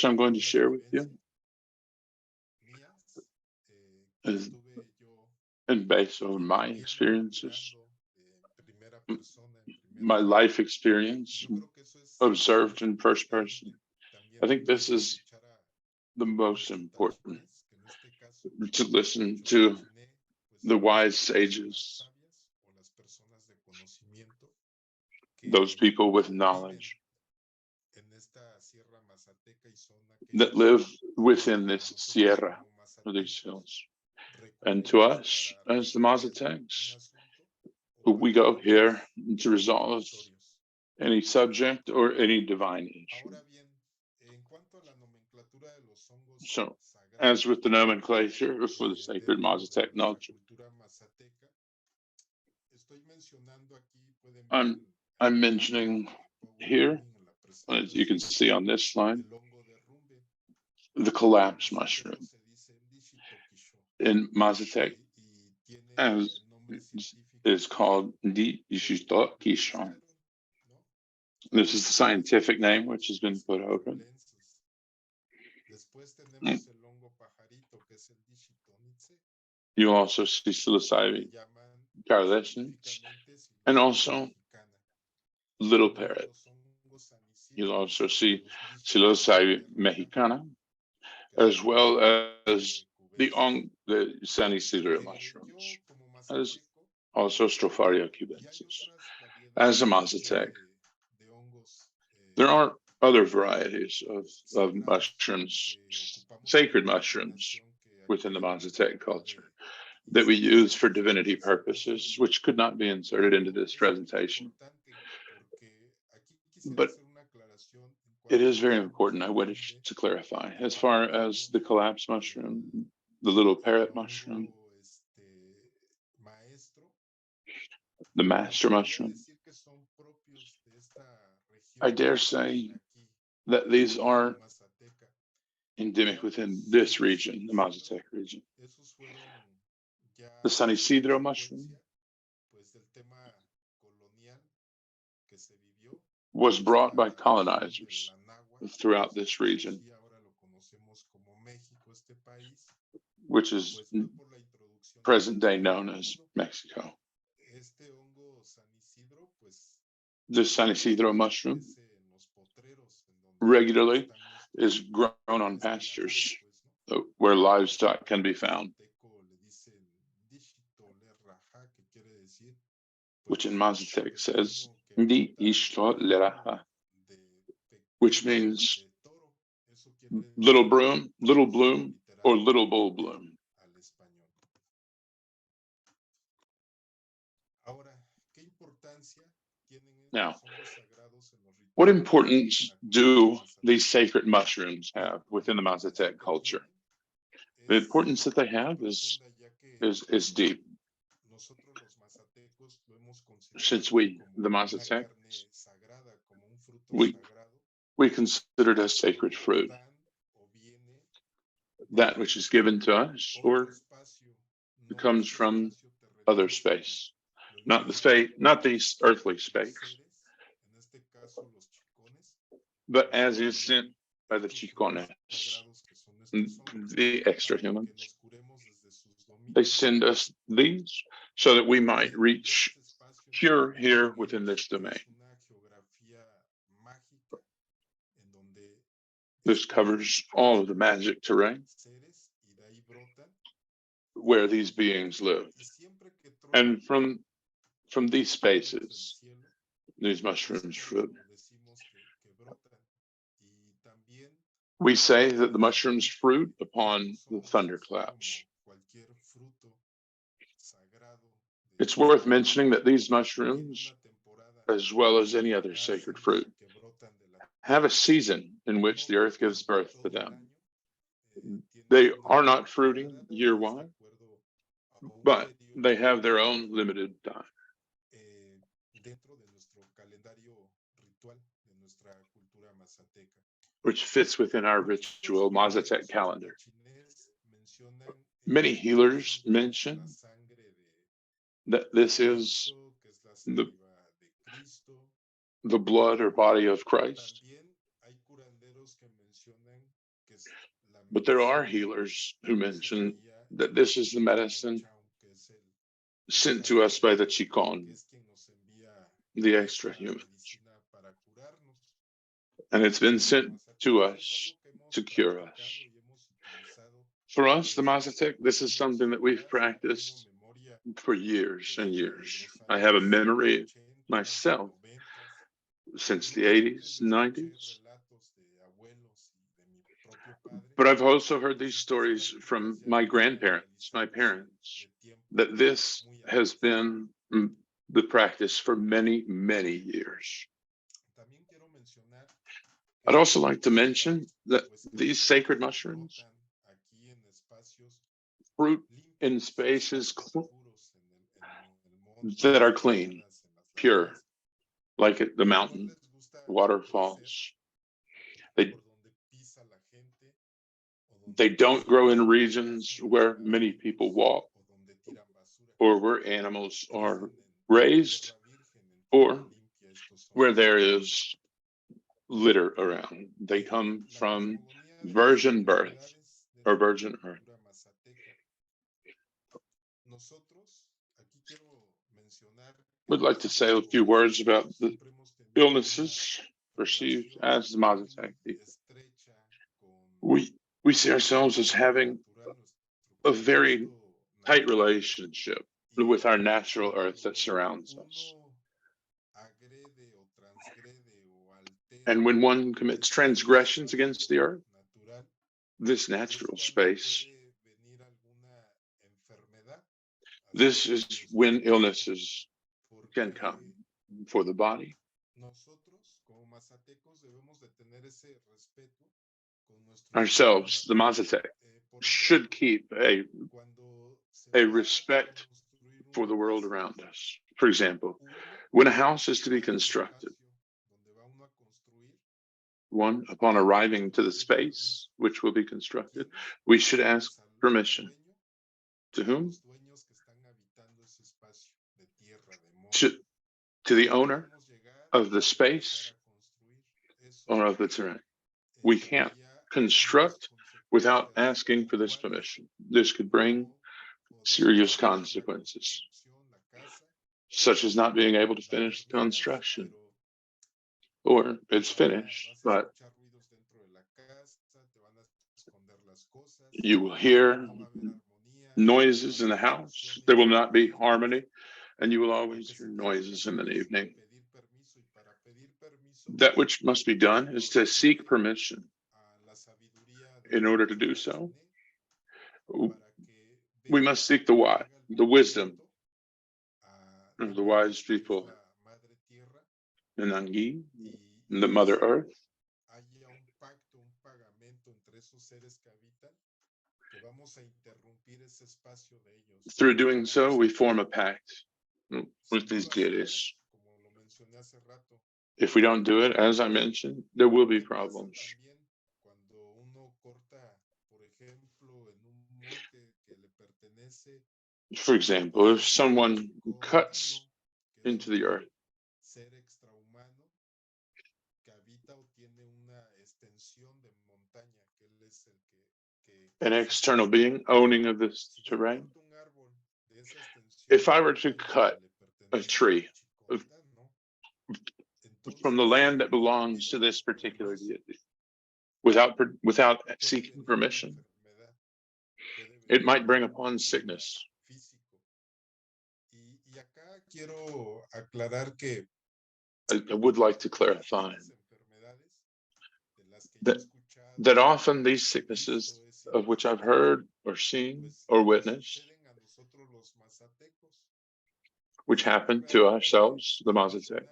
which I'm going to share with you is and based on my experiences, my life experience observed in first person. I think this is the most important, to listen to the wise sages, those people with knowledge that live within this sierra, or these hills. And to us, as the Mazatecs, we go here to resolve any subject or any divine issue. So, as with the nomenclature for the sacred Mazatec culture, I'm mentioning here, as you can see on this slide, the collapse mushroom. In Mazatec, as is called Ethnomycology. This is the scientific name which has been put open. You also see Psilocybin caryolescens and also little parrot. You'll also see Psilocybin mexicana, as well as the San Isidro mushrooms, as also Stropharia cubensis. As a Mazatec, there are other varieties of mushrooms, sacred mushrooms, within the Mazatec culture that we use for divinity purposes, which could not be inserted into this presentation. But it is very important, I wish to clarify, as far as the collapse mushroom, the little parrot mushroom, the master mushroom, I dare say that these are endemic within this region, the Mazatec region. The San Isidro mushroom was brought by colonizers throughout this region, which is present day known as Mexico. The San Isidro mushroom regularly is grown on pastures where livestock can be found, which in Mazatec says Di Ishto Leraha, which means little bloom, or little bull bloom. Now, what importance do these sacred mushrooms have within the Mazatec culture? The importance that they have is deep. Since we, the Mazatecs, we consider it a sacred fruit, that which is given to us or comes from other space, not these earthly space, but as is sent by the chicones, the extra humans. They send us these so that we might reach pure here within this domain. This covers all of the magic terrain where these beings live. And from these spaces, these mushrooms fruit, we say that the mushrooms fruit upon the thunderclaps. It's worth mentioning that these mushrooms, as well as any other sacred fruit, have a season in which the earth gives birth to them. They are not fruiting year-wide, but they have their own limited time, which fits within our ritual Mazatec calendar. Many healers mention that this is the blood or body of Christ. But there are healers who mention that this is the medicine sent to us by the Chicon, the extra humans, and it's been sent to us to cure us. For us, the Mazatec, this is something that we've practiced for years and years. I have a memory myself since the 80s, 90s. But I've also heard these stories from my grandparents, my parents, that this has been the practice for many, many years. I'd also like to mention that these sacred mushrooms fruit in spaces that are clean, pure, like at the mountain, waterfalls. They don't grow in regions where many people walk, or where animals are raised, or where there is litter around. They come from virgin birth or virgin earth. Would like to say a few words about the illnesses perceived as the Mazatec people. We see ourselves as having a very tight relationship with our natural earth that surrounds us. And when one commits transgressions against the earth, this natural space, this is when illnesses can come for the body. Ourselves, the Mazatec, should keep a respect for the world around us. For example, when a house is to be constructed, one, upon arriving to the space which will be constructed, we should ask permission. To whom? To the owner of the space or of the terrain. We can't construct without asking for this permission. This could bring serious consequences, such as not being able to finish the construction, or it's finished, but you will hear noises in the house. There will not be harmony, and you will always hear noises in the evening. That which must be done is to seek permission. In order to do so, we must seek the wisdom of the wise people in Anguille, the Mother Earth. Through doing so, we form a pact with these deities. If we don't do it, as I mentioned, there will be problems. For example, if someone cuts into the earth, an external being owning of this terrain, if I were to cut a tree from the land that belongs to this particular deity without seeking permission, it might bring upon sickness. I would like to clarify that often these sicknesses of which I've heard or seen or witnessed, which happen to ourselves, the Mazatec,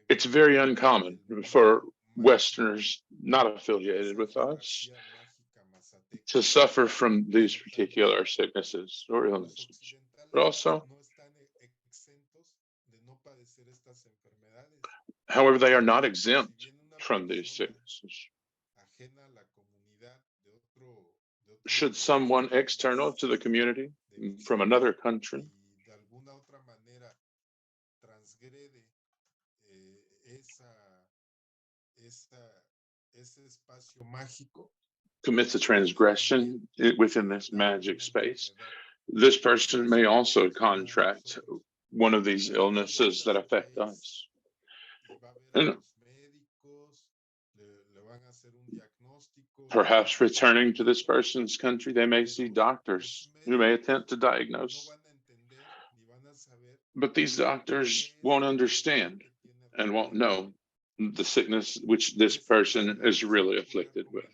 it's very uncommon for Westerners not affiliated with us to suffer from these particular sicknesses or illnesses, but also, however, they are not exempt from these sicknesses. Should someone external to the community from another country commits a transgression within this magic space, this person may also contract one of these illnesses that affect us. And perhaps returning to this person's country, they may see doctors who may attempt to diagnose. But these doctors won't understand and won't know the sickness which this person is really afflicted with.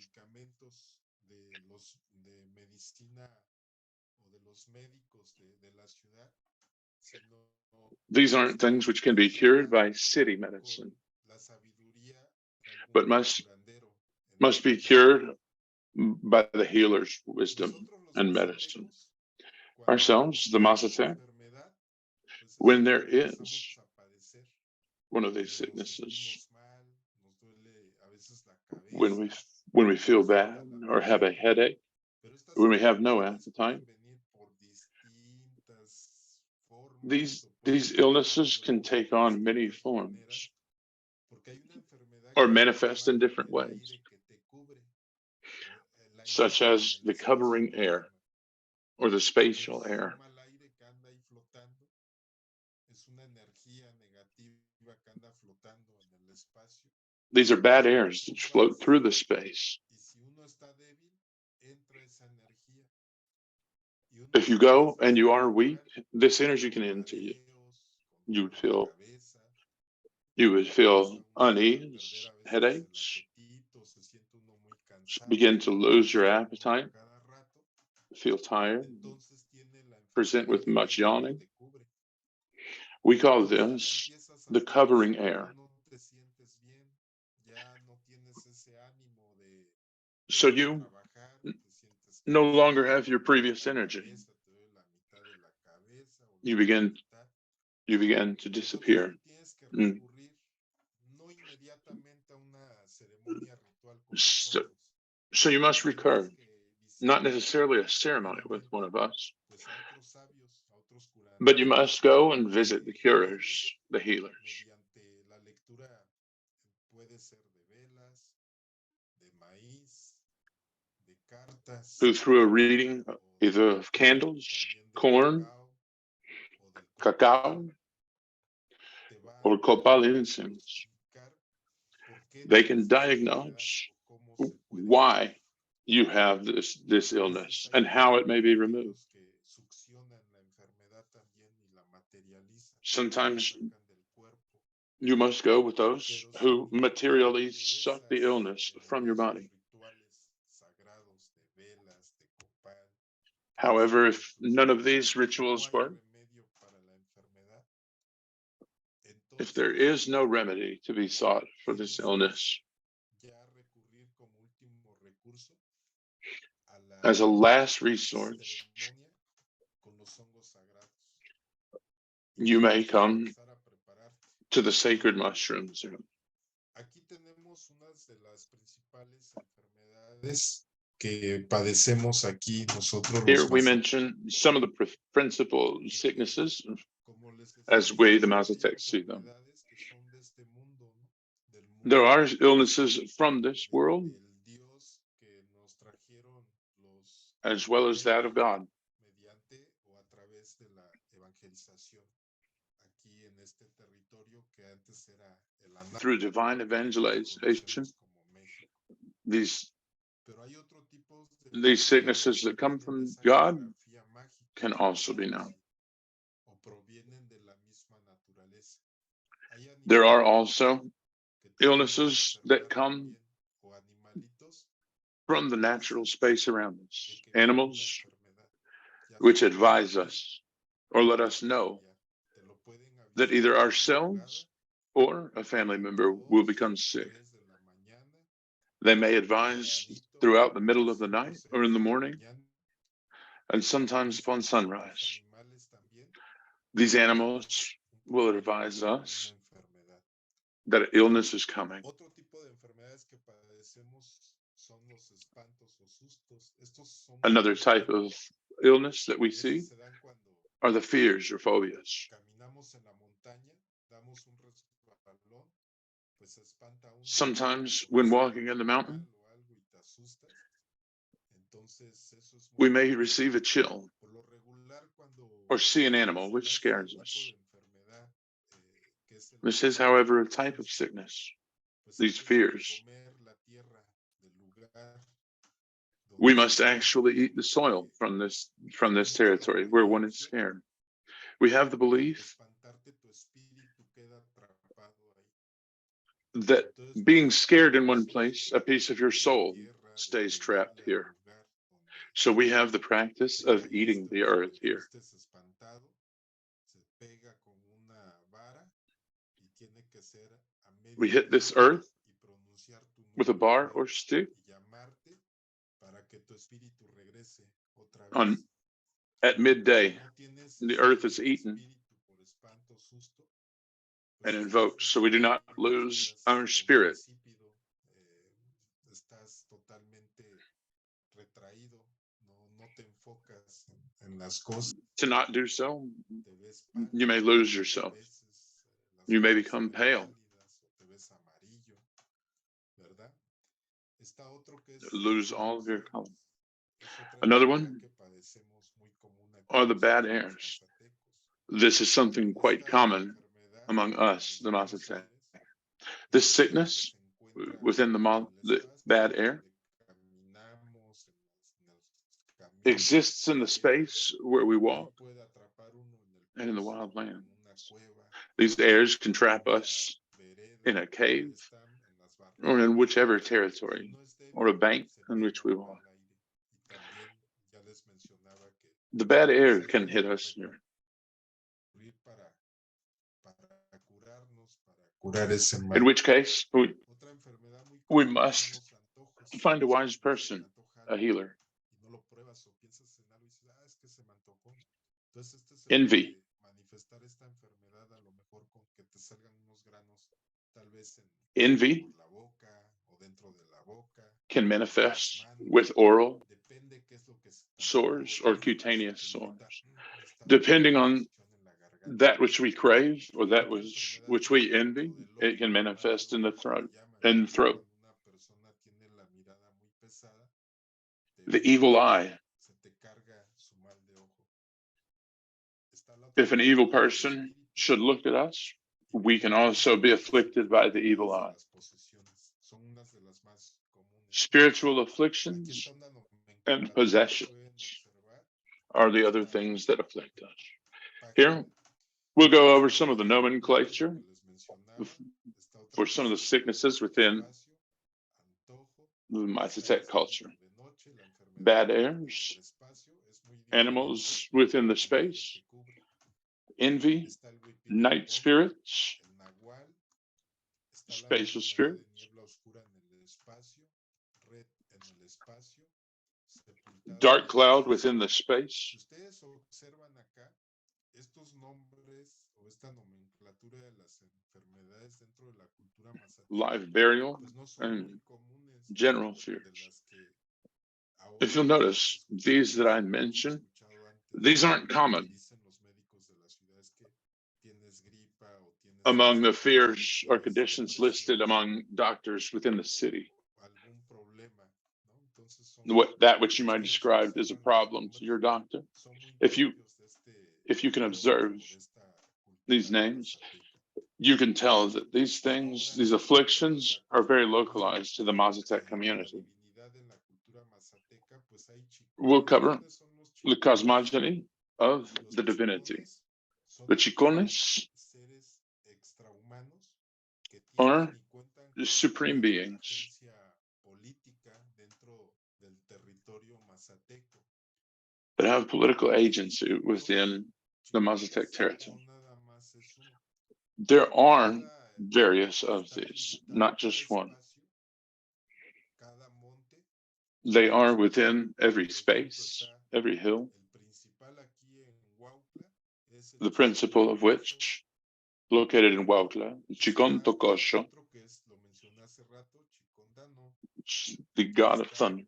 These aren't things which can be cured by city medicine, but must be cured by the healer's wisdom and medicine. Ourselves, the Mazatec, when there is one of these sicknesses, when we feel bad or have a headache, when we have no appetite, these illnesses can take on many forms or manifest in different ways, such as the covering air or the spatial air. These are bad airs that float through the space. If you go and you are weak, this energy can enter you. You would feel unease, headaches, begin to lose your appetite, feel tired, present with much yawning. We call this the covering air. So you no longer have your previous energy. You begin to disappear. So you must recur, not necessarily a ceremony with one of us, but you must go and visit the curers, the healers, who through a reading either of candles, corn, cacao, or copal incense, they can diagnose why you have this illness and how it may be removed. Sometimes you must go with those who materially suck the illness from your body. However, if none of these rituals work, if there is no remedy to be sought for this illness, as a last resource, you may come to the sacred mushrooms. Here we mention some of the principal sicknesses as we, the Mazatec, see them. There are illnesses from this world, as well as that of God. Through divine evangelization, these sicknesses that come from God can also be known. There are also illnesses that come from the natural space around us, animals which advise us or let us know that either ourselves or a family member will become sick. They may advise throughout the middle of the night or in the morning, and sometimes upon sunrise. These animals will advise us that illness is coming. Another type of illness that we see are the fears or phobias. Sometimes when walking in the mountain, we may receive a chill or see an animal which scares us. This is, however, a type of sickness. These fears. We must actually eat the soil from this territory where one is scared. We have the belief that being scared in one place, a piece of your soul stays trapped here. So we have the practice of eating the earth here. We hit this earth with a bar or stick at midday. The earth is eaten and invoked, so we do not lose our spirit. To not do so, you may lose yourself. You may become pale. Lose all of your color. Another one are the bad airs. This is something quite common among us, the Mazatec. This sickness within the bad air exists in the space where we walk and in the wild land. These airs can trap us in a cave or in whichever territory or a bank in which we walk. The bad air can hit us here. In which case, we must find a wise person, a healer. Envy. Envy can manifest with oral sores or cutaneous sores, depending on that which we crave or that which we envy. It can manifest in the throat. The evil eye. If an evil person should look at us, we can also be afflicted by the evil eye. Spiritual afflictions and possessions are the other things that afflict us. Here, we'll go over some of the nomenclature for some of the sicknesses within the Mazatec culture. Bad airs, animals within the space, envy, night spirits, spatial spirits, dark cloud within the space, live burial, and general fears. If you'll notice, these that I mentioned, these aren't common among the fears or conditions listed among doctors within the city. That which you might describe as a problem to your doctor. If you can observe these names, you can tell that these things, these afflictions, are very localized to the Mazatec community. We'll cover the cosmogony of the divinity. The chicones are supreme beings that have political agency within the Mazatec territory. There are various of these, not just one. They are within every space, every hill, the principal of which, located in Huautla, Chicon Tocosho, the god of thunder,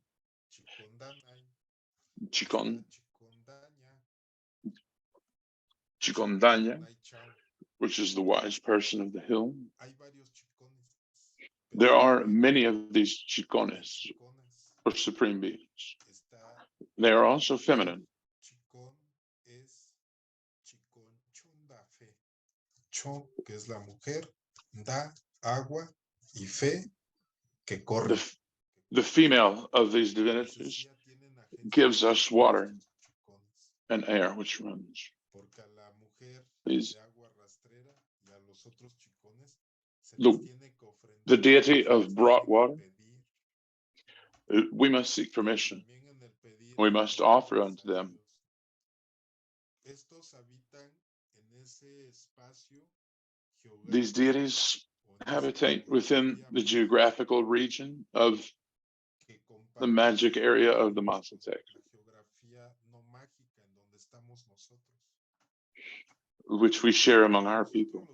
Chicon, Chicondaña, which is the wise person of the hill. There are many of these chicones, or supreme beings. They are also feminine. Cho, que es la mujer, da agua y fe que corre. The female of these divinities gives us water and air which runs. The deity of brought water, we must seek permission. We must offer unto them. These deities habitate within the geographical region of the magic area of the Mazatec, which we share among our people.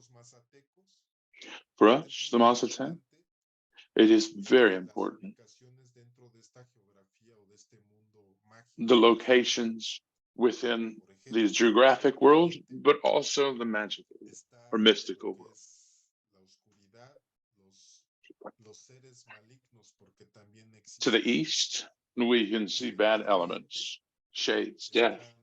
For us, the Mazatec, it is very important. The locations within the geographic world, but also the magical or mystical world. To the east, we can see bad elements, shades, death.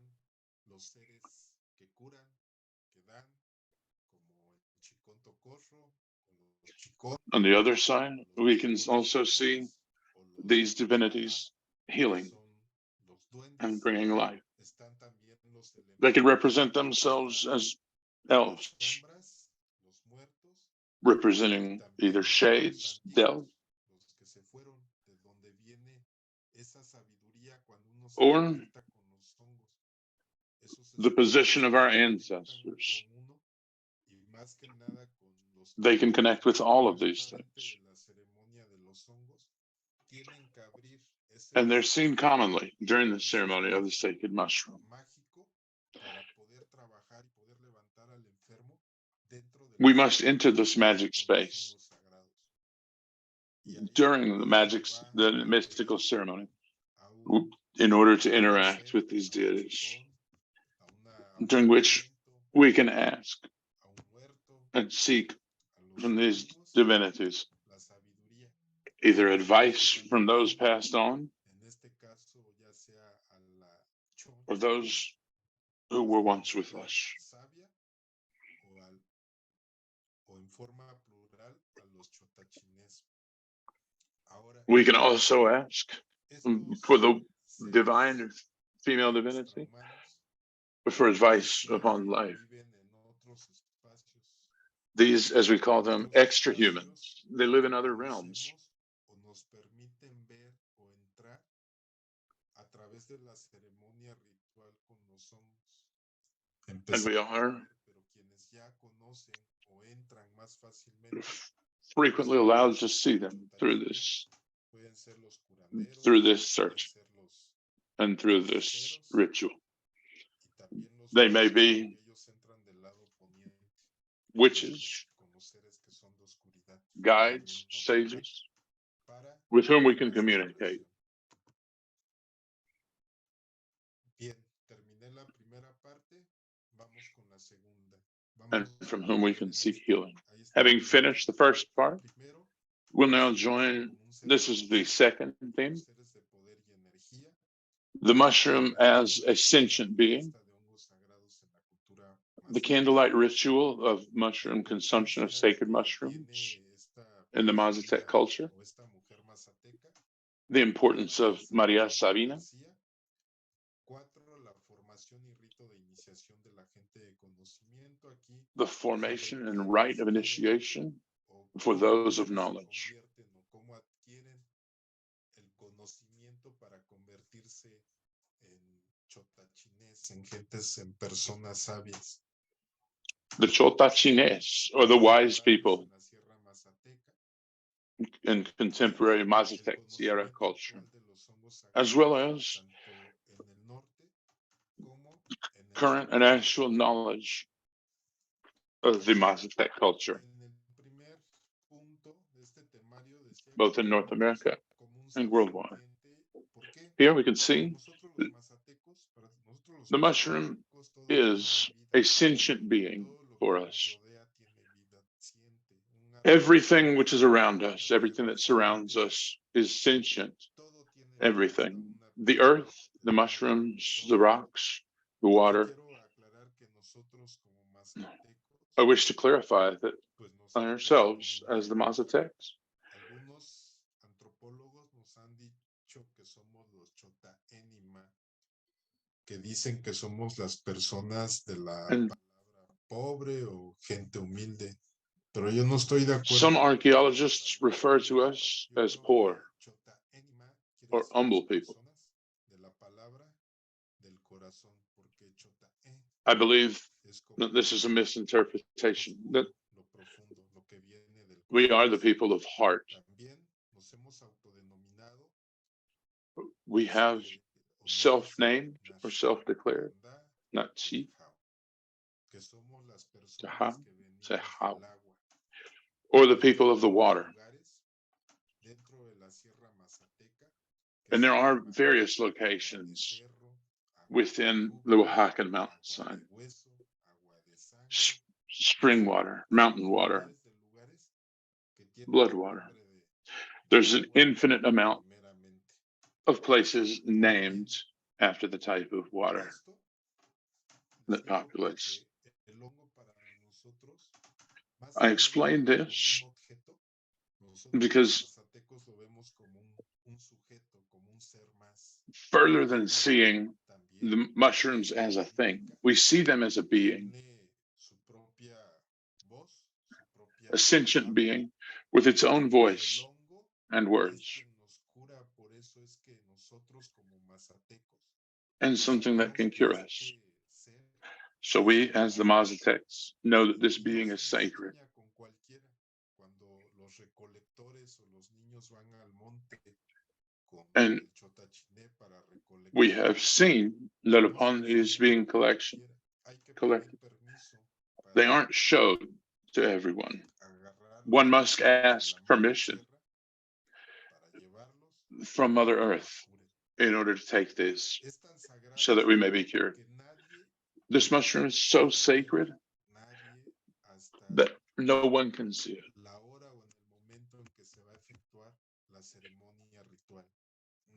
On the other side, we can also see these divinities healing and bringing life. They can represent themselves as elves, representing either shades, death, or the position of our ancestors. They can connect with all of these things. And they're seen commonly during the ceremony of the sacred mushroom. We must enter this magic space during the mystical ceremony in order to interact with these deities, during which we can ask and seek from these divinities either advice from those passed on or those who were once with us. We can also ask for the divine female divinity for advice upon life. These, as we call them, extra humans, they live in other realms. And we are frequently allowed to see them through this search and through this ritual. They may be witches, guides, sages, with whom we can communicate. And from whom we can seek healing. Having finished the first part, we'll now join, this is the second theme, the mushroom as a sentient being, the candlelight ritual of mushroom consumption of sacred mushrooms in the Mazatec culture, the importance of Maria Sabina, the formation and rite of initiation for those of knowledge. The Chotachines, or the wise people in contemporary Mazatec Sierra culture, as well as current and actual knowledge of the Mazatec culture, both in North America and worldwide. Here we can see the mushroom is a sentient being for us. Everything which is around us, everything that surrounds us is sentient. Everything. The earth, the mushrooms, the rocks, the water. I wish to clarify that ourselves as the Mazatecs, Algunos antropólogos nos han dicho que somos los chota enima, que dicen que somos las personas de la and palabra pobre o gente humilde, pero yo no estoy de acuerdo. some archaeologists refer to us as poor Chota enima quiere or decir humble las people. personas de la palabra del corazón, porque chota I believe es como that this is a misinterpretation, that lo profundo, lo que viene del we are the corazón. people of heart. También nos hemos autodenominado We have self-named or self-declared, not chi, que somos las Jaha, personas que venimos Sehao, del agua. or the people of the water. Dentro de la Sierra Mazateca, que And there se are llama various agua de locations cerro, agua de within the lluvia, Oaxacan agua mountainside. de hueso, agua de sangre, Spring water, mountain water, miles de lugares que tienen blood water. nombre de There's an agua infinite amount primeramente. of places named after the type of water Esto that digo populates. porque el hongo para nosotros, más I allá de explained verlo como this un objeto, nosotros los because mazatecos lo vemos como un sujeto, como un ser más. further than seeing the También mushrooms as a thing, we see them as a being, tiene su propia voz, su propia a sentient palabra. being with its own El voice hongo and es words, quien nos cura, por eso es que nosotros como mazatecos and something that sabemos can que cure us. este ser So we, as the Mazatecs, know that this being no is se sacred. encariña con cualquiera. Cuando los recolectores o los niños van al monte con And el chotachiné para recolectar, we have seen that no upon se these enseña being con collection, cualquiera. Hay que collected, pedir permiso they para aren't showed to everyone. agarrar One los must chotachiné de ask la madre permission tierra para llevarlos from Mother para que Earth curen. in order to take this Es tan sagrado so that we may be cured. que nadie This mushroom is so sacred nadie hasta that no one can see it la hora o en el momento en que se va a efectuar la ceremonia ritual.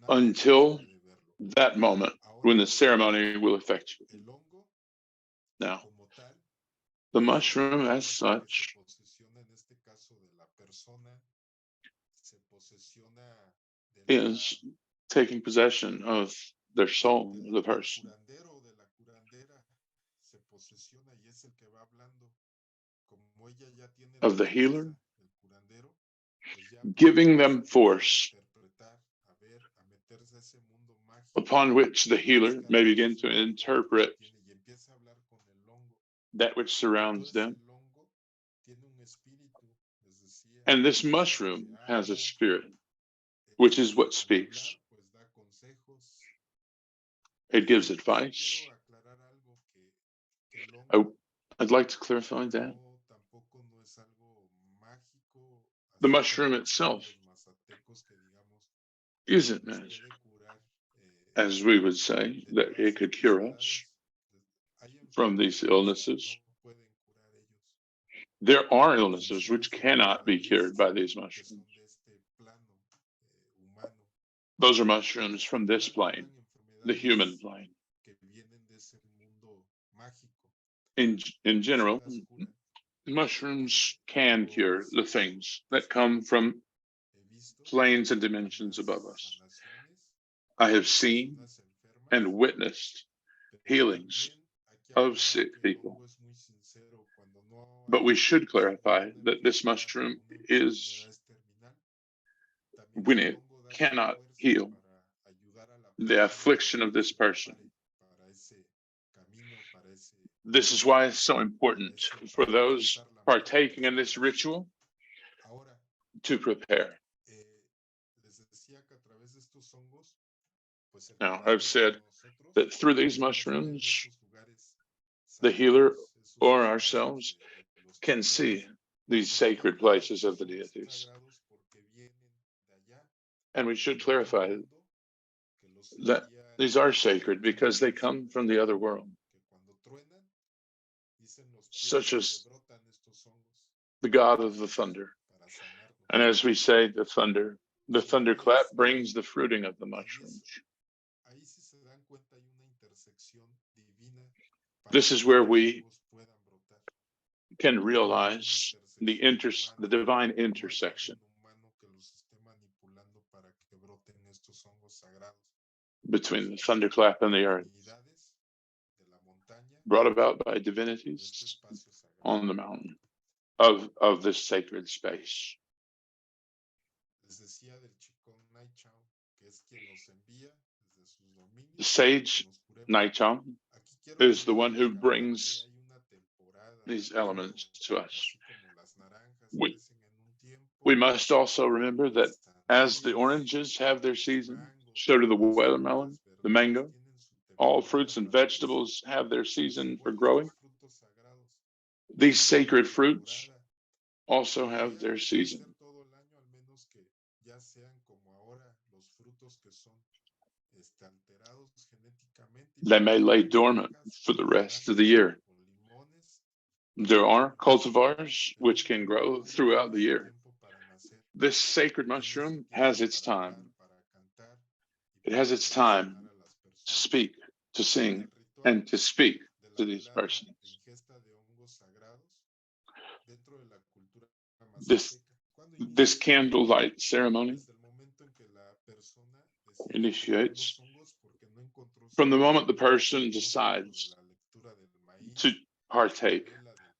Nadie until puede verlo. that moment when the ceremony will effectuate. El hongo, Now, como tal, the mushroom as que se such posesiona en este caso de la persona, se posesiona de la, is taking possession of their soul, the person. curandero o de la curandera, se posesiona y es el que va hablando. Como ella ya tiene Of the la healer, fuerza, el curandero, pues ya giving puede them force interpretar, a ver, a meterse a ese mundo mágico. upon which the healer may begin to Descarga los interpret tiene y empieza a hablar con el hongo. that which surrounds Entonces them. el hongo tiene un espíritu, les decía, And this que mushroom has a habla, spirit, which is what al speaks. hablar, pues da consejos. It gives Yo advice. quiero aclarar algo que el I, hongo I'd like to clarify that. no, tampoco no es algo mágico, The así mushroom como itself nosotros los mazatecos que digamos isn't nos magic, puede curar as we would say, de that todas it could cure us enfermedades. Hay from these enfermedades que illnesses. no pueden curar ellos, There are que illnesses son which cannot be cured by these que mushrooms. son de este plano humano. Those are mushrooms from this Se plane, curan the human enfermedades plane. que vienen de ese mundo mágico. In Sí general, las curan. mushrooms can cure the things that come from He visto planes and dimensions unas above us. sanaciones, I have seen personas enfermas, and witnessed pero healings también hay que of aclarar sick que el people. hongo es muy sincero. Cuando no But we hay should clarify una that this enfermedad, mushroom una is, enfermedad es terminal, también when el it hongo da su cannot fuerza heal para ayudar a la the persona affliction para of que this se person. prepare para ese camino, para ese, This is why it's so para important for para those alcanzar la meta, partaking para in this llegar. ritual Ahora, to prepare. les decía que a través de estos hongos, pues el Now, curandero I've said o nosotros that through these podemos ver mushrooms, esos lugares the healer sagrados, esos or espacios ourselves de los can panteones. see these Y sacred digo places que of the son deities. sagrados porque vienen de allá, And we should del otro clarify mundo, que los that envían these are sacred because they come from the other world. que cuando truenan, such as the god of the thunder. And as we say, the thunderclap brings the fruiting of the mushrooms. This is where we can realize the divine intersection between the thunderclap and the earth, brought about by divinities on the mountain of this sacred space. The sage Naichang is the one who brings these elements to us. We must also remember that as the oranges have their season, so do the watermelon, the mango, all fruits and vegetables have their season for growing. These sacred fruits also have their season. They may lay dormant for the rest of the year. There are cultivars which can grow throughout the year. This sacred mushroom has its time. It has its time to speak, to sing, and to speak to these persons. This candlelight ceremony initiates from the moment the person decides to partake,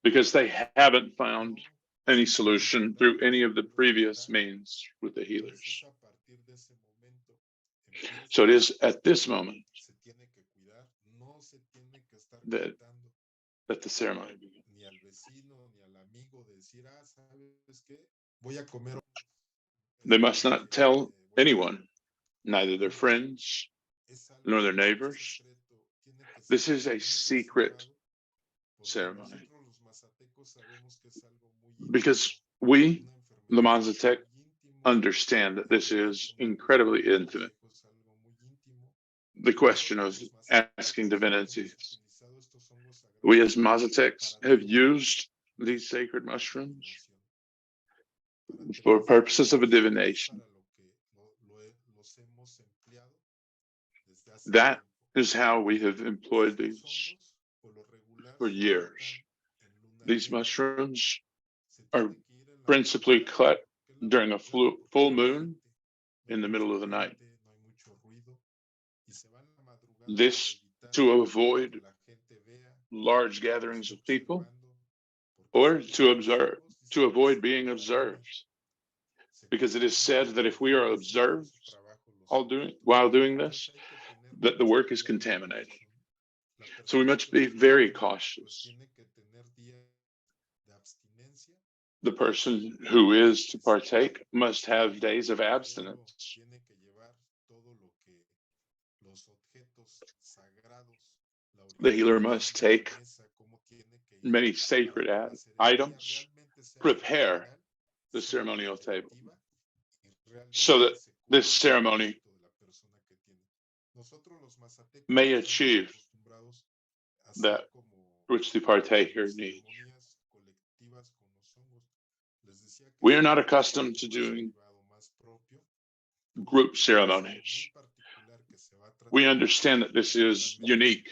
because they haven't found any solution through any of the previous means with the healers. So it is at this moment that the ceremony begins. They must not tell anyone, neither their friends nor their neighbors. This is a secret ceremony, because we, the Mazatec, understand that this is incredibly intimate. The question of asking divinities. We as Mazatecs have used these sacred mushrooms for purposes of a divination. That is how we have employed these for years. These mushrooms are principally cut during a full moon in the middle of the night. This to avoid large gatherings of people, or to avoid being observed. Because it is said that if we are observed while doing this, that the work is contaminated. So we must be very cautious. The person who is to partake must have days of abstinence. The healer must take many sacred items, prepare the ceremonial table, so that this ceremony may achieve that which the partaker needs. We are not accustomed to doing group ceremonies. We understand that this is unique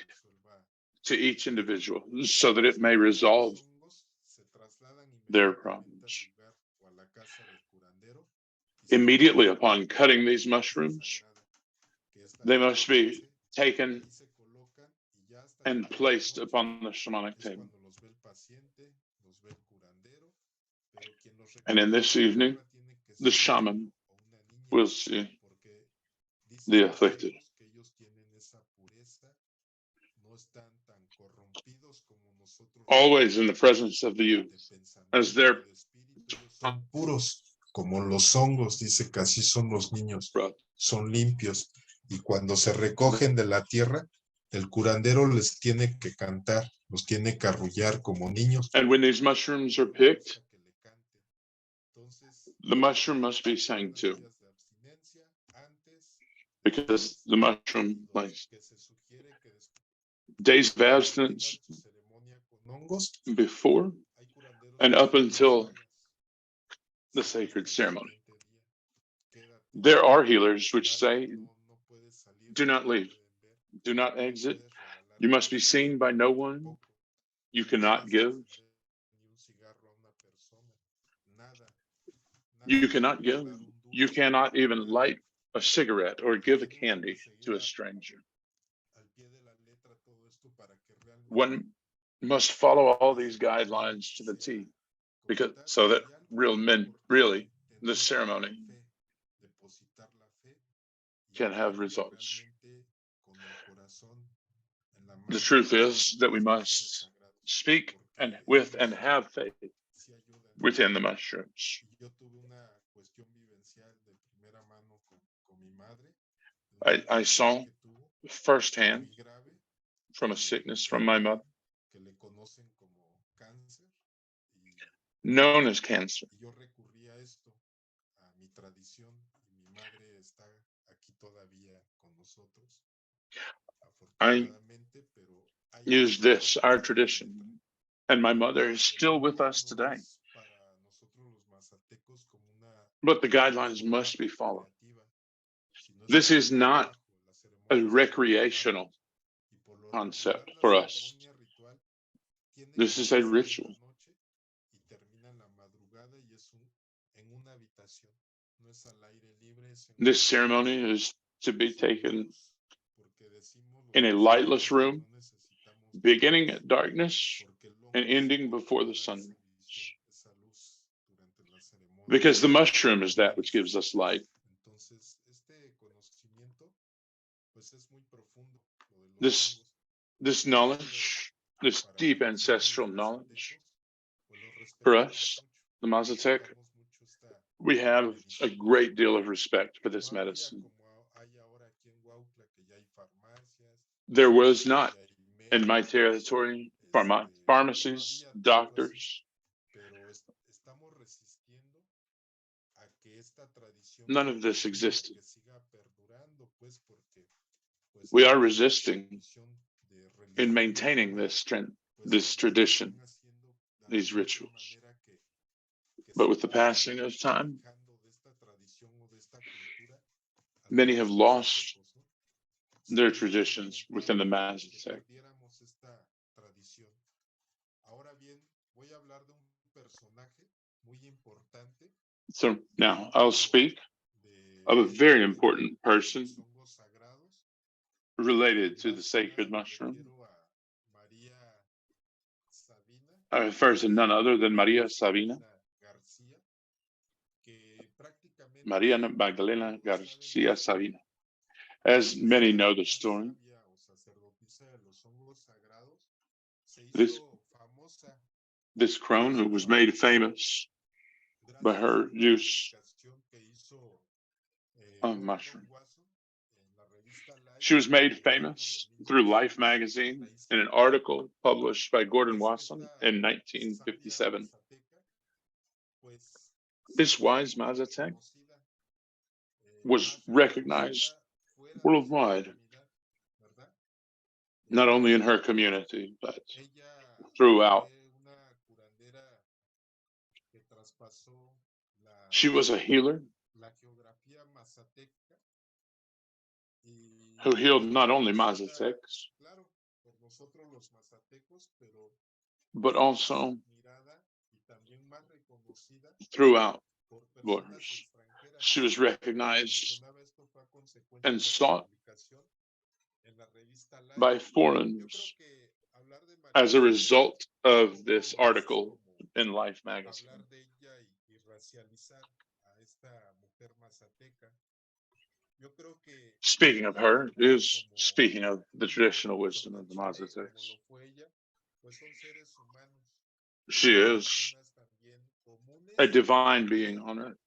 to each individual, so that it may resolve their problems. Immediately upon cutting these mushrooms, they must be taken and placed upon the shamanic table. And in this evening, the shaman will see the afflicted. Always in the presence of the youth, as they're puros, como los hongos, dice que así son los niños, son limpios, y cuando se recogen de la tierra, el curandero les tiene que cantar, los tiene que arrullar como niños. And when these mushrooms are picked, the mushroom must be sang to, because the mushroom, like days of abstinence, before and up until the sacred ceremony. There are healers which say, do not leave, do not exit. You must be seen by no one. You cannot give. You cannot give. You cannot even light a cigarette or give a candy to a stranger. One must follow all these guidelines to the T, because so that really, the ceremony can have results. The truth is that we must speak and with and have faith within the mushrooms. I saw firsthand from a sickness from my mother, known as cancer. I used this, our tradition, and my mother is still with us today. But the guidelines must be followed. This is not a recreational concept for us. This is a ritual. This ceremony is to be taken in a lightless room, beginning at darkness and ending before the sun. Because the mushroom is that which gives us light. This knowledge, this deep ancestral knowledge, for us, the Mazatec, we have a great deal of respect for this medicine. There was not in my territory pharmacies, doctors. None of this existed. We are resisting in maintaining this tradition, these rituals. But with the passing of time, many have lost their traditions within the Mazatec. So now I'll speak of a very important person related to the sacred mushroom. I refer to none other than Maria Sabina, Mariana Magdalena Garcia Sabina. As many know the story, this crone who was made famous by her use of mushroom. She was made famous through Life magazine in an article published by Gordon Wasson in 1957. This wise Mazatec was recognized worldwide, not only in her community, but throughout. She was a healer who healed not only Mazatecs, but also throughout borders. She was recognized and sought by foreigners as a result of this article in Life magazine. Speaking of her is speaking of the traditional wisdom of the Mazatecs. She is a divine being on earth,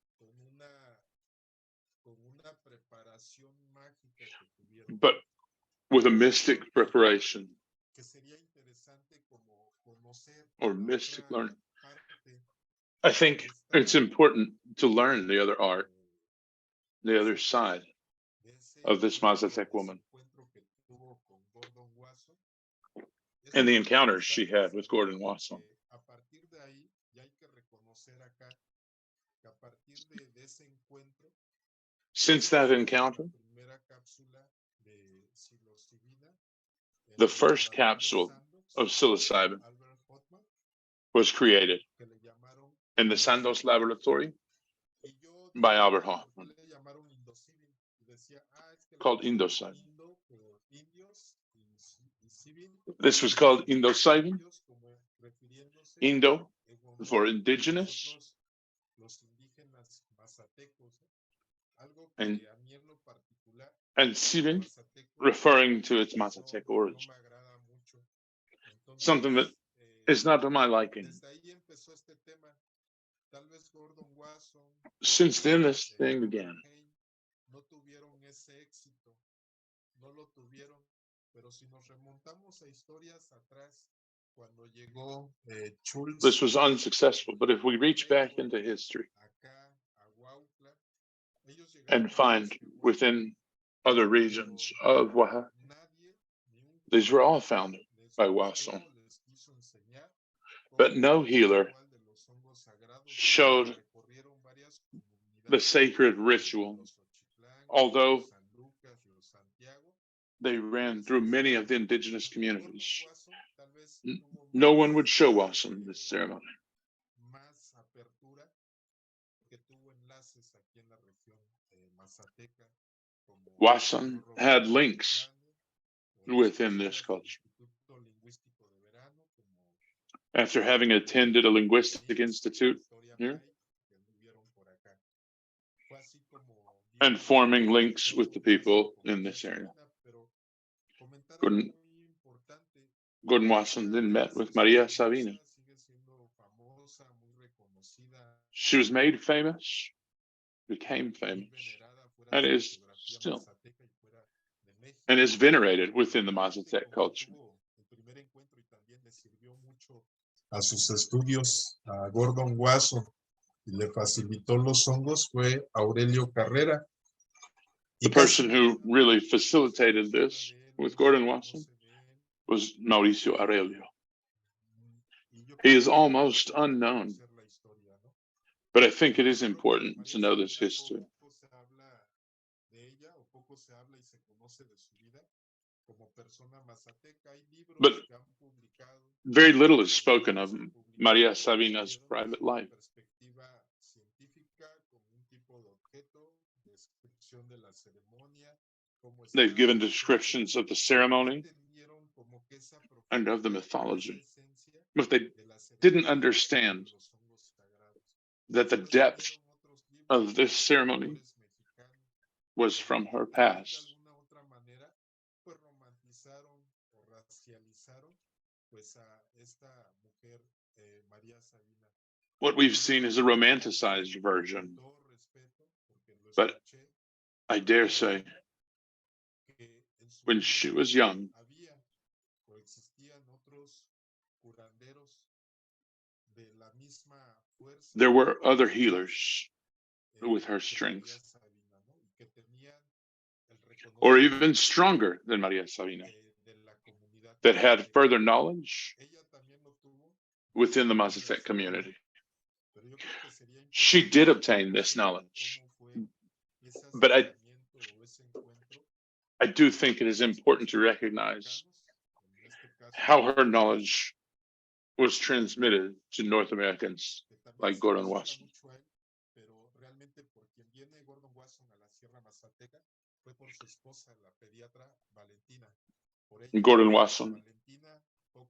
but with a mystic preparation or mystic learning. I think it's important to learn the other art, the other side of this Mazatec woman. and the encounters she had with Gordon Wasson. Since that encounter, the first capsule of psilocybin was created in the Sandoz laboratory by Albert Hoffman, called Indocybin. This was called Indocybin, Indo for indigenous, and Cibin referring to its Mazatec origin. Something that is not to my liking. Since then, this thing began. This was unsuccessful, but if we reach back into history and find within other regions of Oaxaca, these were all founded by Wasson. But no healer showed the sacred ritual, although they ran through many of the indigenous communities. No one would show Wasson this ceremony. Wasson had links within this culture. After having attended a linguistic institute here and forming links with the people in this area, Gordon Wasson then met with Maria Sabina. She was made famous, became famous, and is still, and is venerated within the Mazatec culture. A sus estudios a Gordon Wasson y le facilitó los hongos fue Aurelio Carrera. The person who really facilitated this with Gordon Wasson was Mauricio Aurelio. He is almost unknown, but I think it is important to know this history. But very little is spoken of Maria Sabina's private life. They've given descriptions of the ceremony and of the mythology, but they didn't understand that the depth of this ceremony was from her past. What we've seen is a romanticized version, but I dare say, when she was young, there were other healers with her strength, or even stronger than Maria Sabina, that had further knowledge within the Mazatec community. She did obtain this knowledge, but I do think it is important to recognize how her knowledge was transmitted to North Americans like Gordon Wasson. Gordon Wasson,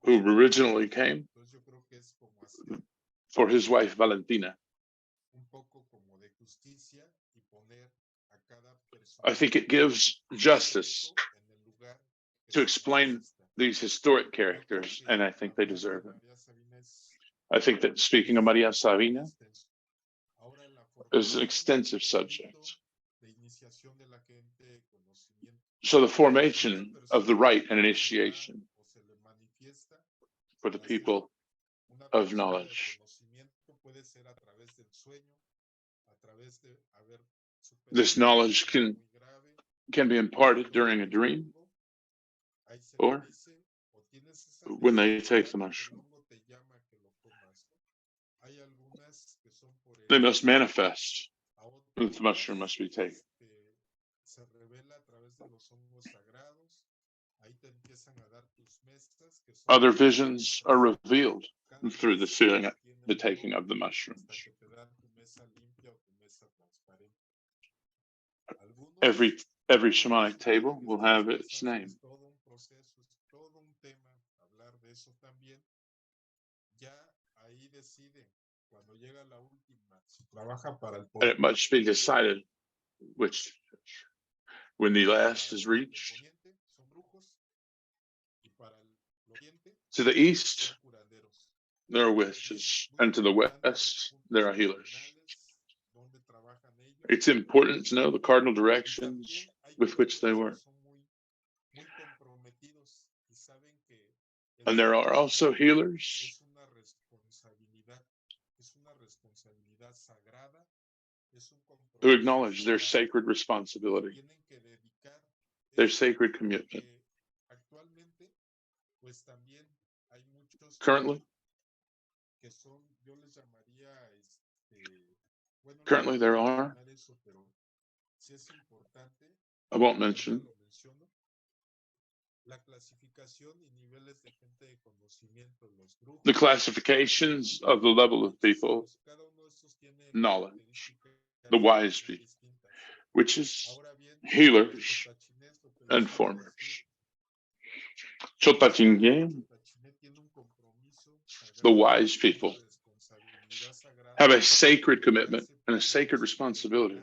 who originally came for his wife Valentina. I think it gives justice to explain these historic characters, and I think they deserve it. I think that speaking of Maria Sabina is an extensive subject. So the formation of the rite and initiation for the people of knowledge. This knowledge can be imparted during a dream, or when they take the mushroom. They must manifest that the mushroom must be taken. Other visions are revealed through the taking of the mushrooms. Every shamanic table will have its name. And it must be decided which, when the last is reached. To the east, there are witches, and to the west, there are healers. It's important to know the cardinal directions with which they work. And there are also healers who acknowledge their sacred responsibility, their sacred commitment. Currently, there are, I won't mention, the classifications of the level of people, knowledge, the wise people, which is healers and formers. Chotatingé, the wise people, have a sacred commitment and a sacred responsibility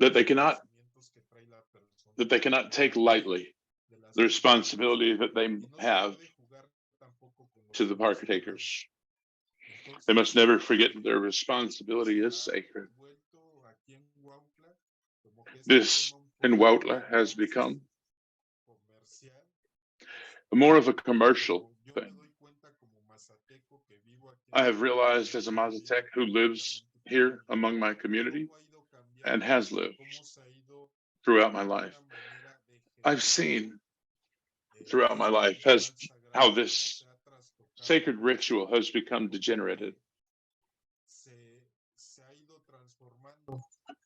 that they cannot take lightly, the responsibility that they have to the partakers. They must never forget that their responsibility is sacred. This in Huautla has become more of a commercial thing. I have realized as a Mazatec who lives here among my community and has lived throughout my life, I've seen throughout my life how this sacred ritual has become degenerated.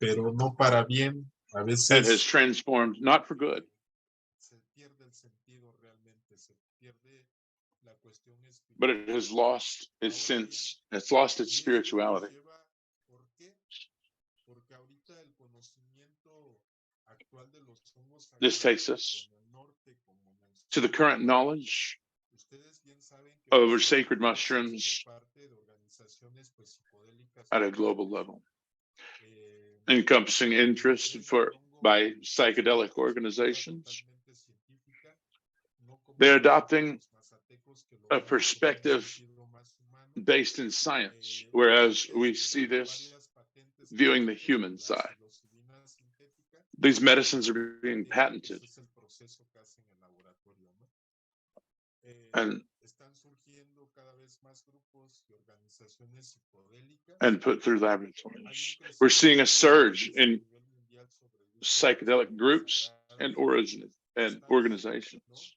Pero no para bien. A veces and has transformed not for good. But it has lost its sense, it's lost its spirituality. This takes us to the current knowledge over sacred mushrooms at a global level, encompassing interest by psychedelic organizations. They're adopting a perspective based in science, whereas we see this viewing the human side. These medicines are being patented and put through laboratories. We're seeing a surge in psychedelic groups and organizations.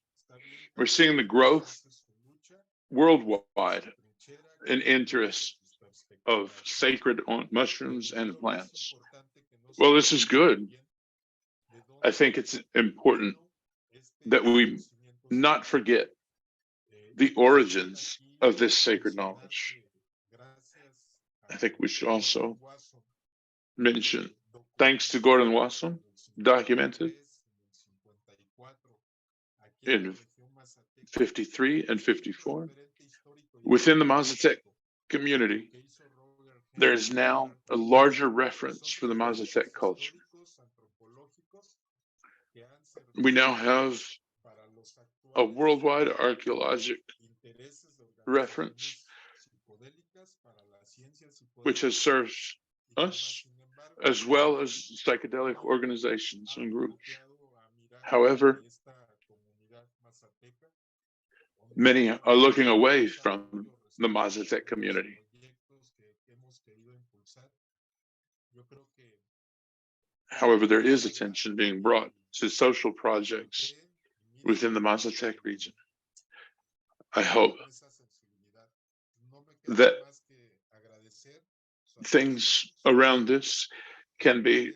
We're seeing the growth worldwide in interest of sacred mushrooms and plants. Well, this is good. I think it's important that we not forget the origins of this sacred knowledge. I think we should also mention, thanks to Gordon Wasson, documented in 53 and 54, within the Mazatec community, there is now a larger reference for the Mazatec culture. We now have a worldwide archaeologic reference, which has served us as well as psychedelic organizations and groups. However, many are looking away from the Mazatec community. However, there is attention being brought to social projects within the Mazatec region. I hope that things around this can be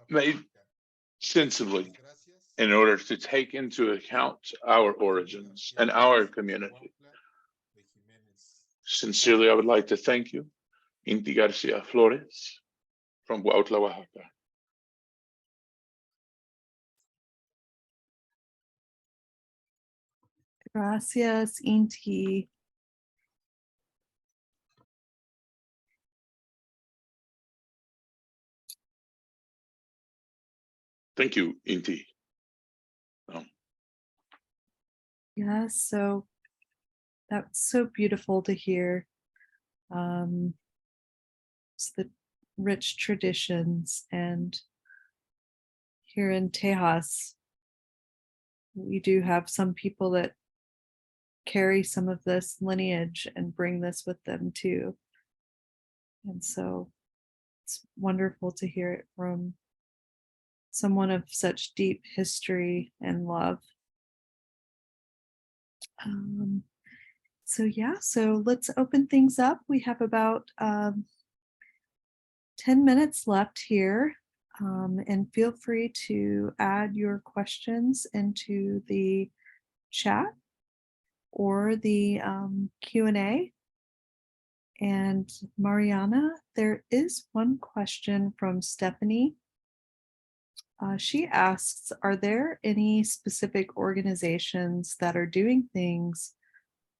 made sensibly in order to take into account our origins and our community. Sincerely, I would like to thank you, Inti Garcia Flores from Huautla, Oaxaca. Gracias, Inti. Thank you, Inti. Yeah, so that's so beautiful to hear. It's the rich traditions, and here in Tejas, we do have some people that carry some of this lineage and bring this with them too. And so it's wonderful to hear it from someone of such deep history and love. So yeah, so let's open things up. We have about 10 minutes left here, and feel free to add your questions into the chat or the Q&A. And Mariana, there is one question from Stephanie. She asks, are there any specific organizations that are doing things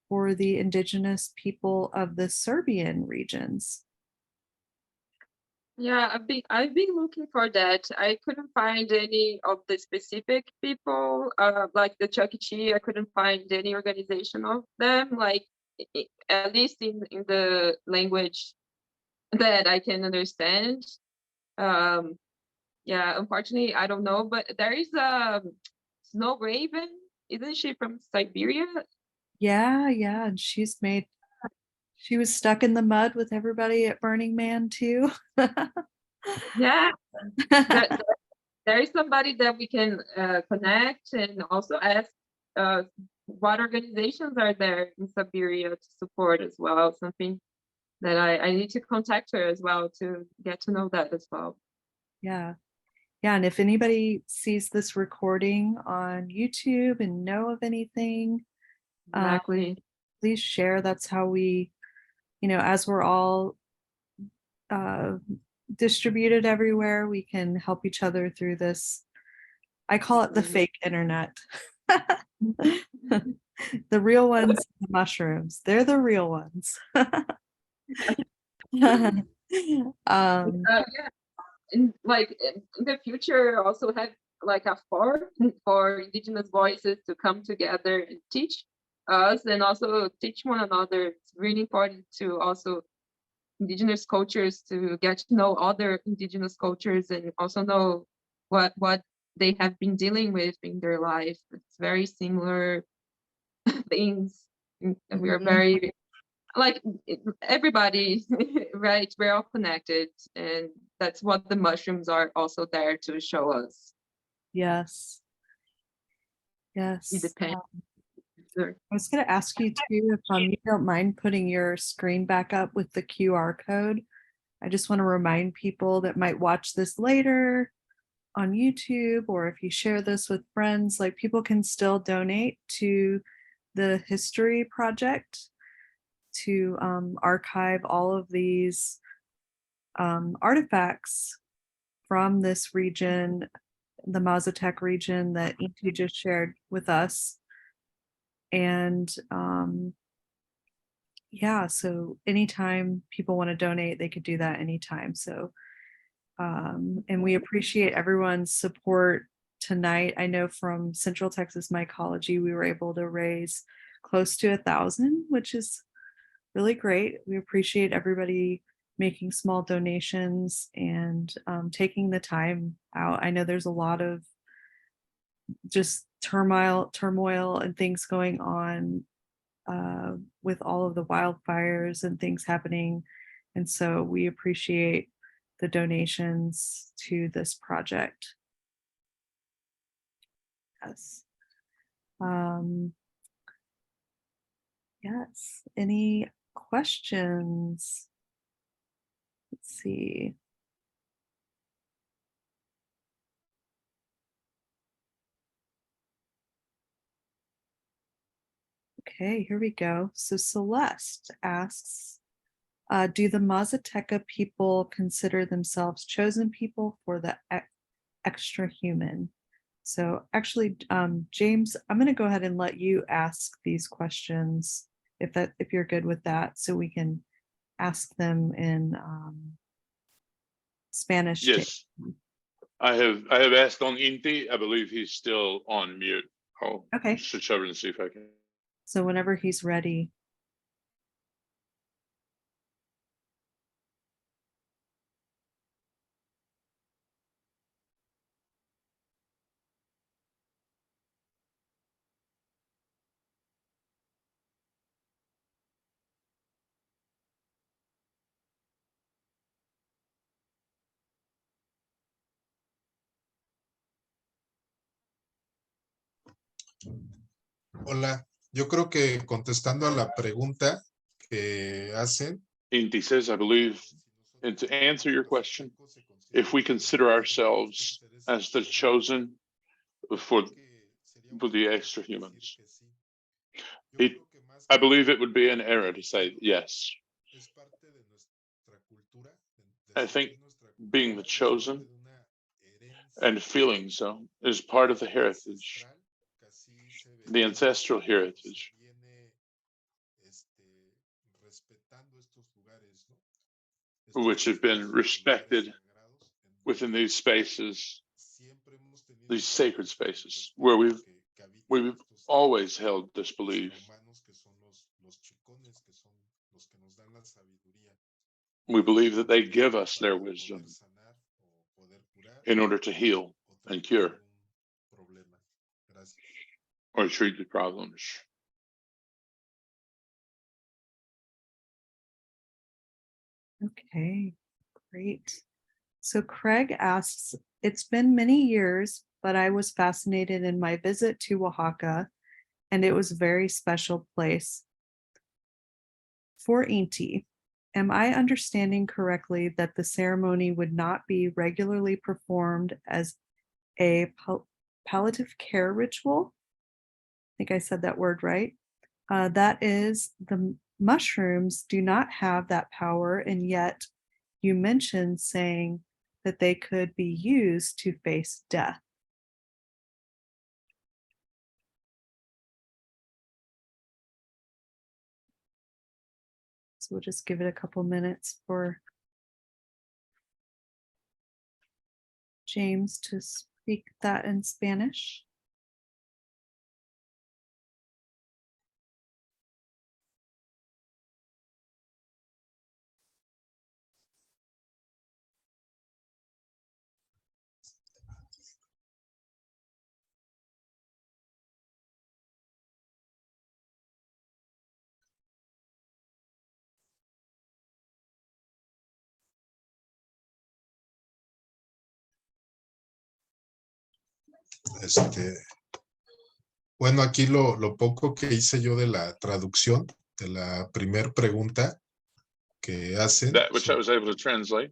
for the indigenous people of the Serbian regions? Yeah, I've been looking for that. I couldn't find any of the specific people, like the Chuck E. Cheese. I couldn't find any organization of them, like at least in the language that I can understand. Yeah, unfortunately, I don't know, but there is a Snow Raven. Isn't she from Siberia? Yeah, and she was stuck in the mud with everybody at Burning Man too. Yeah, there is somebody that we can connect and also ask what organizations are there in Siberia to support as well. Something that I need to contact her as well to get to know that as well. Yeah, and if anybody sees this recording on YouTube and know of anything, Exactly. please share. That's how we, as we're all distributed everywhere, we can help each other through this. I call it the fake internet. The real ones, the mushrooms, they're the real ones. Yeah, and like in the future, also have like a forum for indigenous voices to come together and teach us and also teach one another. It's really important to also indigenous cultures to get to know other indigenous cultures and also know what they have been dealing with in their life. It's very similar things, and we are very like everybody, right? We're all connected, and that's what the mushrooms are also there to show us. Yes. It depends. I was going to ask you too, if you don't mind putting your screen back up with the QR code. I just want to remind people that might watch this later on YouTube, or if you share this with friends, like people can still donate to the History Project to archive all of these artifacts from this region, the Mazatec region that Inti just shared with us. And yeah, so anytime people want to donate, they could do that anytime. So and we appreciate everyone's support tonight. I know from Central Texas Mycology, we were able to raise close to 1,000, which is really great. We appreciate everybody making small donations and taking the time out. I know there's a lot of just turmoil and things going on with all of the wildfires and things happening. And so we appreciate the donations to this project. Yes. Yes. Any questions? Let's see. Okay, here we go. So Celeste asks, do the Mazateca people consider themselves chosen people for the extra human? So actually, James, I'm going to go ahead and let you ask these questions if you're good with that, so we can ask them in Spanish. Yes, I have asked on Inti. I believe he's still on mute. I'll Okay. switch over and see if I can. So whenever he's ready. Hola, yo creo que contestando a la pregunta que hacen. Inti says, I believe, and to answer your question, if we consider ourselves as the chosen for the extra humans, I believe it would be an error to say yes. I think being the chosen and feeling so is part of the heritage, the ancestral heritage, which have been respected within these spaces, these sacred spaces, where we've always held this belief. We believe that they give us their wisdom in order to heal and cure or treat the problems. Okay, great. So Craig asks, it's been many years, but I was fascinated in my visit to Oaxaca, and it was a very special place. For Inti, am I understanding correctly that the ceremony would not be regularly performed as a palliative care ritual? I think I said that word right. That is, the mushrooms do not have that power, and yet you mentioned saying that they could be used to face death. So we'll just give it a couple minutes for James to speak that in Spanish. Bueno, aquí lo poco que hice yo de la traducción de la primer pregunta que hacen. That which I was able to translate.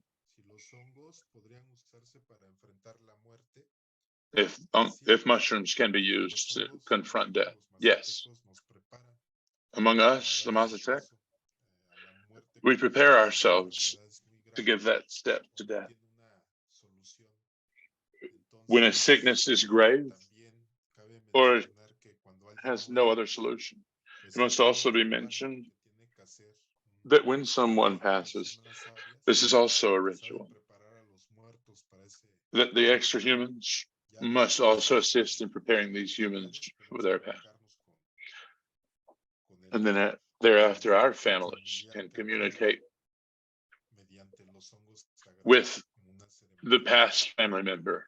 If mushrooms can be used to confront death, yes. Among us, the Mazatec, we prepare ourselves to give that step to death. When a sickness is grave or has no other solution, it must also be mentioned that when someone passes, this is also a ritual, that the extra humans must also assist in preparing these humans for their path. And then thereafter, our families can communicate with the past family member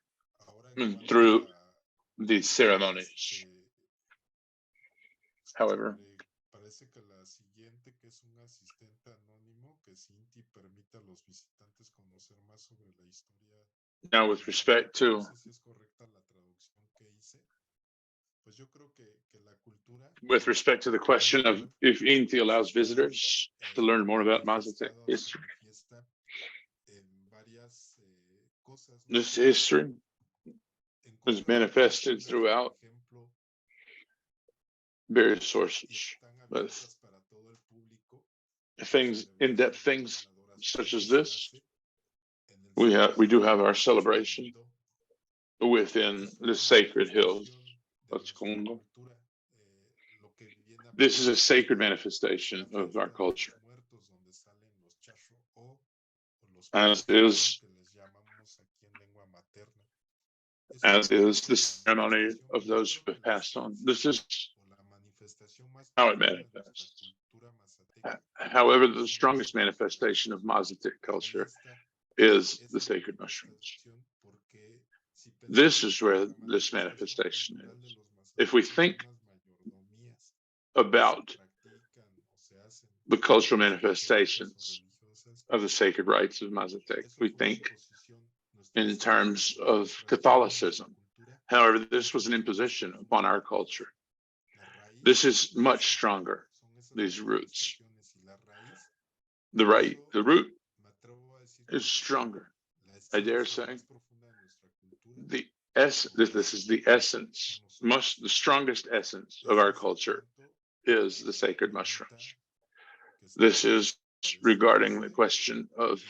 through these ceremonies. However, now with respect to with respect to the question of if Inti allows visitors to learn more about Mazatec history. This history is manifested throughout various sources, with things, in-depth things such as this. We do have our celebration within the sacred hills of Congo. This is a sacred manifestation of our culture, as is the ceremony of those who have passed on. This is how it manifests. However, the strongest manifestation of Mazatec culture is the sacred mushrooms. This is where this manifestation is. If we think about the cultural manifestations of the sacred rites of Mazatec, we think in terms of Catholicism. However, this was an imposition upon our culture. This is much stronger, these roots. The root is stronger. I dare say this is the essence, the strongest essence of our culture is the sacred mushrooms. This is regarding the question of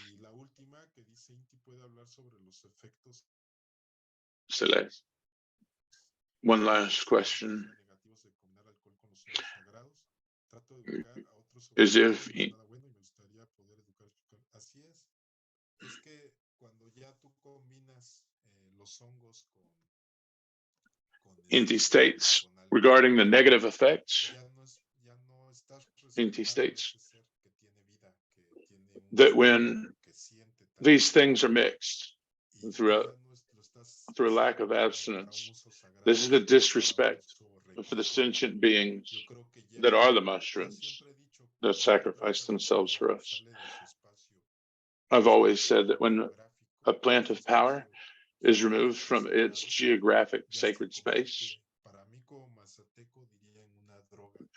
Celeste. One last question is if Inti states regarding the negative effects, Inti states that when these things are mixed through a lack of abstinence, this is a disrespect for the sentient beings that are the mushrooms that sacrifice themselves for us. I've always said that when a plant of power is removed from its geographic sacred space,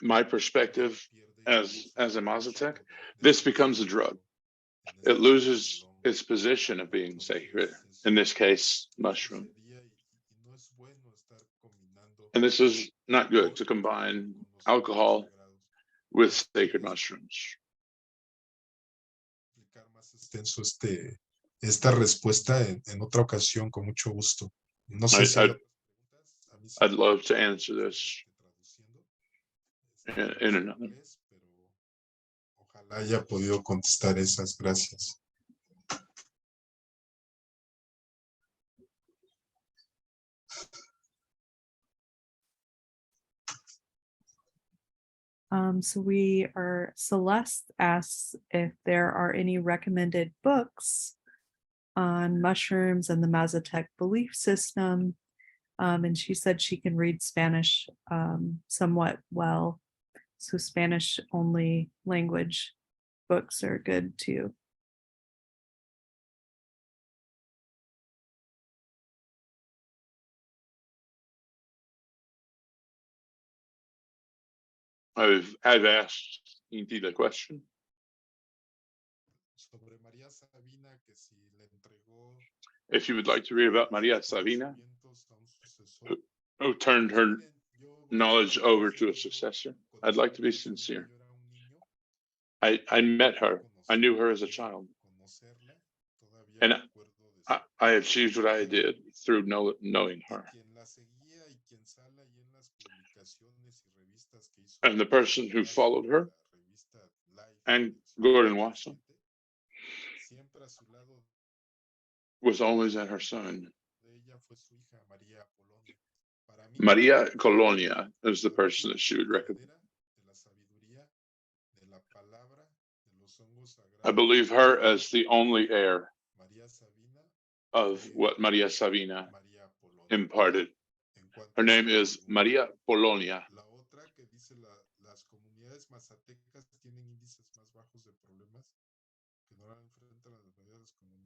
my perspective as a Mazatec, this becomes a drug. It loses its position of being sacred, in this case, mushroom. And this is not good to combine alcohol with sacred mushrooms. Esta respuesta en otra ocasión con mucho gusto. No sé si I'd love to answer this in another. Ojalá haya podido contestar esas. Gracias. So Celeste asks if there are any recommended books on mushrooms and the Mazatec belief system. And she said she can read Spanish somewhat well. So Spanish only language books are good too. I've asked Inti the question. If you would like to read about Maria Sabina, who turned her knowledge over to a successor, I'd like to be sincere. I met her. I knew her as a child. And I achieved what I did through knowing her. And the person who followed her, and Gordon Wasson, was always at her side. Maria Colonia is the person that she would recommend. I believe her as the only heir of what Maria Sabina imparted. Her name is Maria Polonia.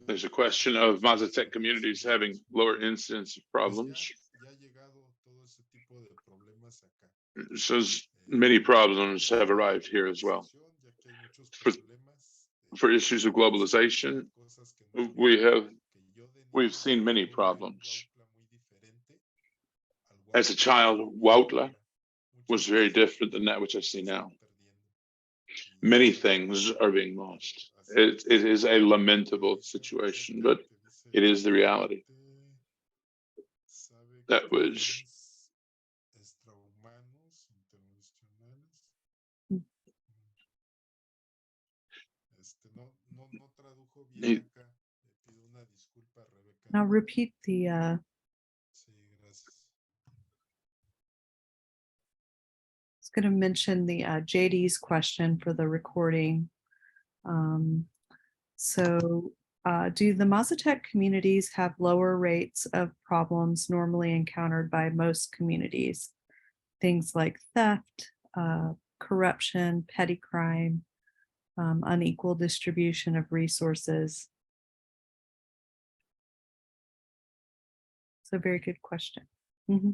There's a question of Mazatec communities having lower incidence of problems. So many problems have arrived here as well. For issues of globalization, we've seen many problems. As a child, Huautla was very different than that which I see now. Many things are being lost. It is a lamentable situation, but it is the reality. That was Now repeat the I was going to mention the JD's question for the recording. Do the Mazatec communities have lower rates of problems normally encountered by most communities? Things like theft, corruption, petty crime, unequal distribution of resources. It's a very good question. Mm-hmm.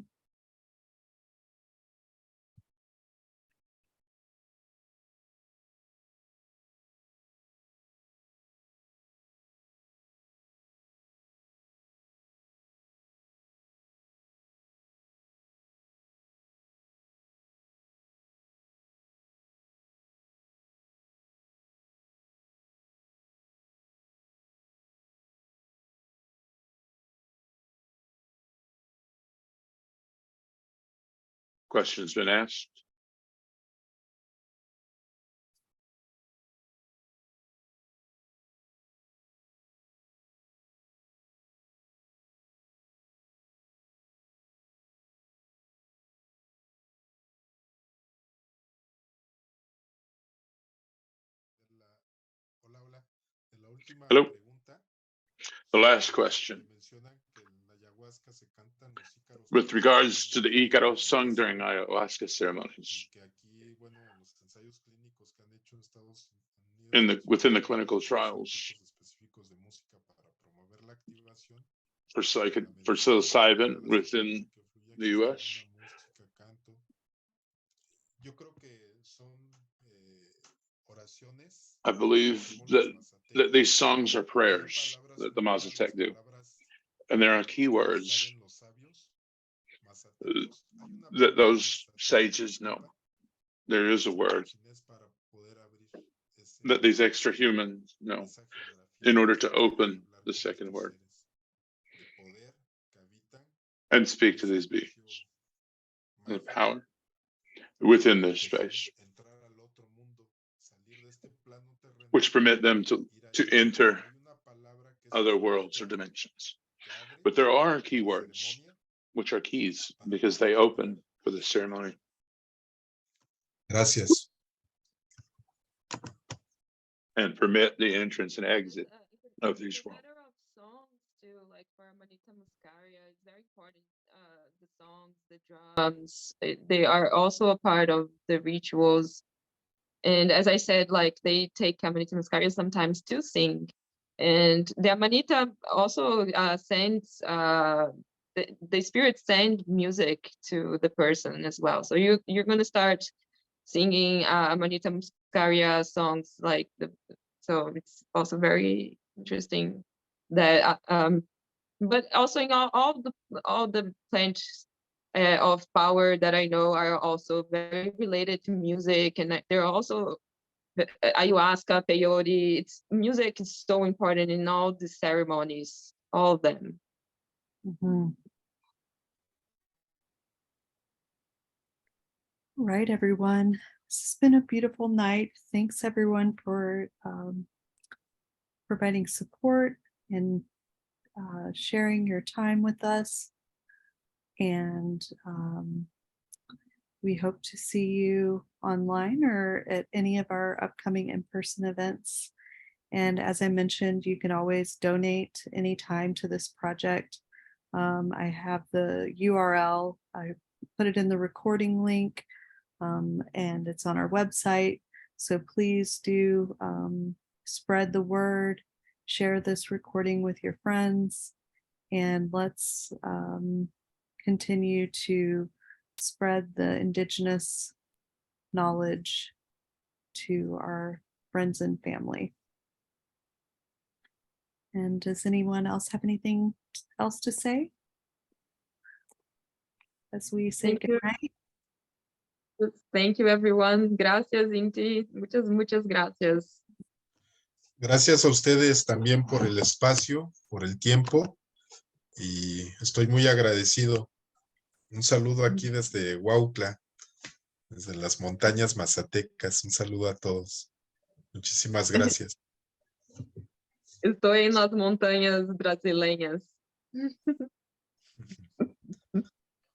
questions been asked. Hello. The last question. With regards to the Ícaro sung during ayahuasca ceremonies, within the clinical trials for psilocybin within the US, I believe that these songs are prayers that the Mazatec do. And there are keywords that those sages know. There is a word that these extra humans know in order to open the second word and speak to these beings and the power within this space, which permit them to enter other worlds or dimensions. But there are keywords, which are keys, because they open for the ceremony. Gracias. And permit the entrance and exit of these worlds. Songs too, like for Amanita muscaria, it's very important. The songs, the drums, they are also a part of the rituals. And as I said, like they take Amanita muscaria sometimes to sing. And the Amanita also sends, the spirit send music to the person as well. So you're going to start singing Amanita muscaria songs, like so it's also very interesting that but also in all the plants of power that I know are also very related to music, and they're also ayahuasca, peyote. Music is so important in all the ceremonies, all of them. Mm-hmm. All right, everyone. This has been a beautiful night. Thanks, everyone, for providing support and sharing your time with us. And we hope to see you online or at any of our upcoming in-person events. And as I mentioned, you can always donate anytime to this project. I have the URL. I put it in the recording link, and it's on our website. So please do spread the word, share this recording with your friends, and let's continue to spread the Indigenous knowledge to our friends and family. And does anyone else have anything else to say as we say Thank you. goodnight? Thank you, everyone. Gracias, Inti. Muchas, muchas gracias. Gracias a ustedes también por el espacio, por el tiempo, y estoy muy agradecido. Un saludo aquí desde Huautla, desde las montañas mazatecas. Un saludo a todos. Muchísimas gracias. Estoy en las montañas brasileñas.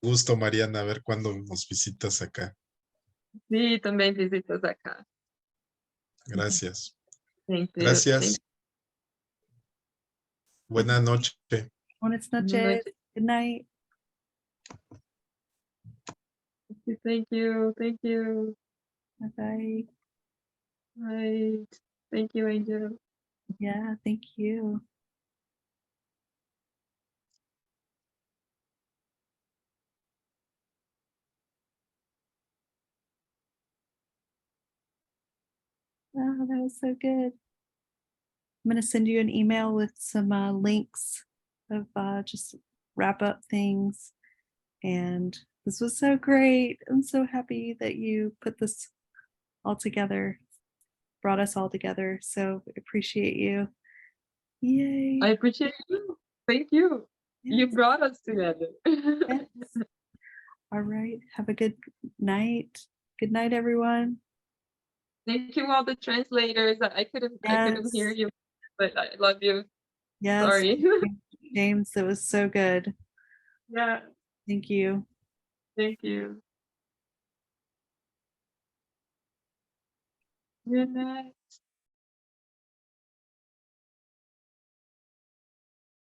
Gusto, Mariana, a ver cuándo nos visitas acá. Sí, también visitas acá. Gracias. Thank you. Gracias. Buenas noches. Buenas Buenas noches. noches. Good night. Thank you. Thank you. Bye bye. Right. Thank you, Angel. Yeah, thank you. Oh, that was so good. I'm going to send you an email with some links of just wrap up things. And this was so great. I'm so happy that you put this all together, brought us all together. So appreciate you. Yay. I appreciate you. Thank you. You Yes, brought us together. yes. All right. Have a good night. Good night, everyone. Thank you, all the translators. I couldn't hear Yes. you, but I love you. Yes. Sorry. James, it was so good. Yeah. Thank you. Thank you. Good night.